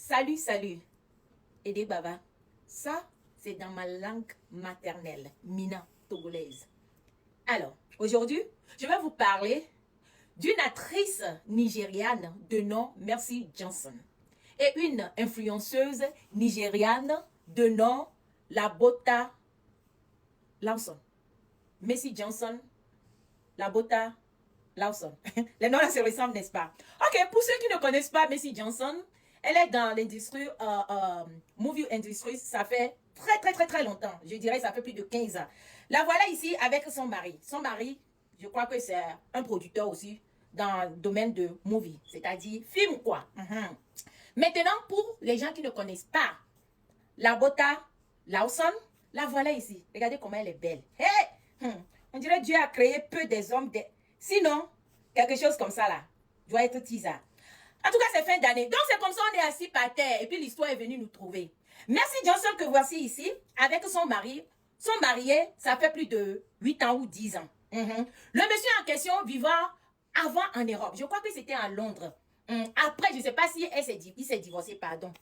Salut, salut. Ede Baba. Ça, c'est dans ma langue maternelle, Mina, togolaise. Alors, aujourd'hui, je vais vous parler d'une actrice nigériane de nom Mercy Johnson et une influenceuse nigériane de nom Labota Lawson. Mercy Johnson, Labota Lawson. Les noms là se ressemblent, n'est-ce pas? Ok, pour ceux qui ne connaissent pas Mercy Johnson, elle est dans l'industrie, movie industry, ça fait très longtemps. Je dirais ça fait plus de 15 ans. La voilà ici avec son mari. Son mari, je crois que c'est un producteur aussi dans le domaine de movie, c'est-à-dire film quoi. Maintenant, pour les gens qui ne connaissent pas Labota Lawson, la voilà ici. Regardez comment elle est belle. Hey! On dirait Dieu a créé peu des hommes. Sinon, quelque chose comme ça là, doit être teaser. En tout cas, c'est fin d'année. Donc, c'est comme ça, on est assis par terre. Et puis, l'histoire est venue nous trouver. Mercy Johnson, que voici ici, avec son mari. Sont mariés, ça fait plus de 8 ans ou 10 ans. Le monsieur en question vivant avant en Europe. Je crois que c'était à Londres. Après, je ne sais pas si il s'est divorcé, pardon.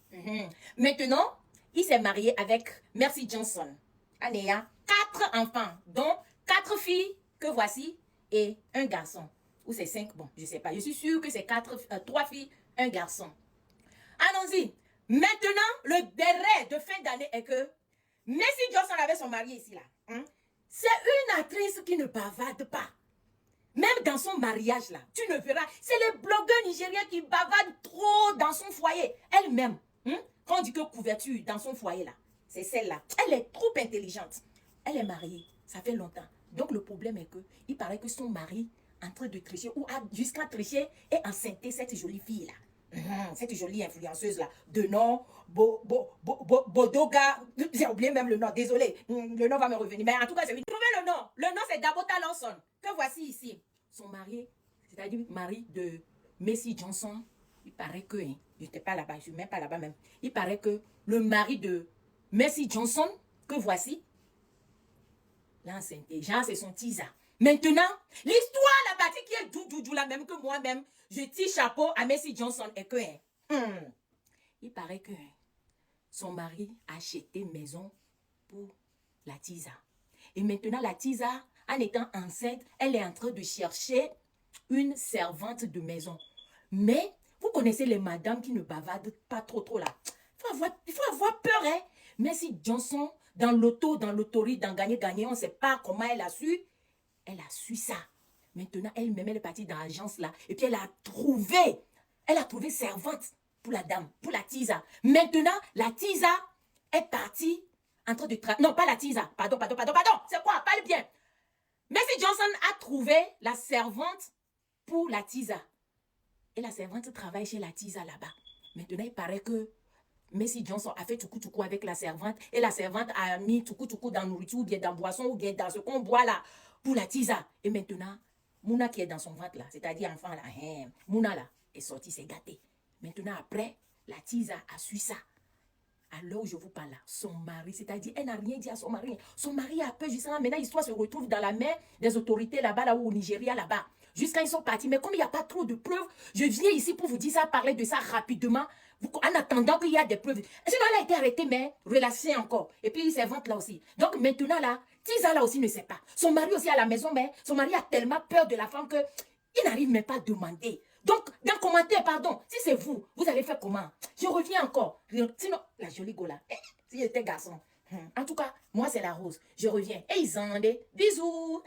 Maintenant, il s'est marié avec Mercy Johnson. En ayant 4 enfants, dont 4 filles que voici et un garçon. Ou c'est 5, bon, je ne sais pas. Je suis sûre que c'est 3 filles, un garçon. Allons-y. Maintenant, le béret de fin d'année est que Mercy Johnson avait son mari ici, là. C'est une actrice qui ne bavarde pas. Même dans son mariage, là, tu ne verras. C'est les blogueurs nigériens qui bavardent trop dans son foyer. Elle-même, quand on dit que couverture dans son foyer, là, c'est celle-là. Elle est trop intelligente. Elle est mariée, ça fait longtemps. Donc, le problème est que, il paraît que son mari en train de tricher ou a jusqu'à tricher et enceinter cette jolie fille là. Cette jolie influenceuse là, de nom Bodoga, j'ai oublié même le nom, désolé, le nom va me revenir, mais en tout cas, j'ai trouvé le nom c'est Dabota Lawson, que voici ici. Son mari, c'est-à-dire mari de Mercy Johnson, il paraît que, je n'étais pas là-bas, je ne suis même pas là-bas même, il paraît que le mari de Mercy Johnson, que voici, l'enceinte, genre c'est son teaser. Maintenant, l'histoire, la partie qui est doudou la même que moi-même, je tire chapeau à Mercy Johnson et que, il paraît que son mari a acheté maison pour la Tisa. Et maintenant, la Tisa, en étant enceinte, elle est en train de chercher une servante de maison. Mais, vous connaissez les madames qui ne bavardent pas trop là. Il faut avoir peur, hein. Mercy Johnson, dans l'autorité, dans gagner, on ne sait pas comment elle a su. Elle a su ça. Maintenant, elle-même, elle est partie dans l'agence là. Et puis, elle a trouvé servante pour la dame, pour la Tisa. Maintenant, la Tisa est partie en train de travailler. Non, pas la Tisa. Pardon. C'est quoi? Parle bien. Mercy Johnson a trouvé la servante pour la Tisa. Et la servante travaille chez la Tisa là-bas. Maintenant, il paraît que Mercy Johnson a fait toukou avec la servante et la servante a mis toukou dans la nourriture ou bien dans la boisson ou bien dans ce qu'on boit là pour la Tisa. Et maintenant, Mouna qui est dans son ventre là, c'est-à-dire enfant là, Mouna là, est sortie, s'est gâtée. Maintenant, après, la Tisa a su ça. Alors où je vous parle là, son mari, c'est-à-dire, elle n'a rien dit à son mari. Son mari a peur justement. Maintenant, l'histoire se retrouve dans la main des autorités là-bas, là, au Nigeria, là-bas. Jusqu'à ils sont partis. Mais comme il n'y a pas trop de preuves, je viens ici pour vous dire ça, parler de ça rapidement, en attendant qu'il y a des preuves. Sinon, elle a été arrêtée, mais relâchée encore. Et puis, il s'est vente là aussi. Donc, maintenant, là, Tisa là aussi ne sait pas. Son mari aussi à la maison, mais son mari a tellement peur de la femme que il n'arrive même pas à demander. Donc, dans le commentaire, pardon, si c'est vous, vous allez faire comment? Je reviens encore. Sinon, la jolie Gola, si j'étais garçon. En tout cas, moi, c'est la rose. Je reviens. Et ils en ont des bisous.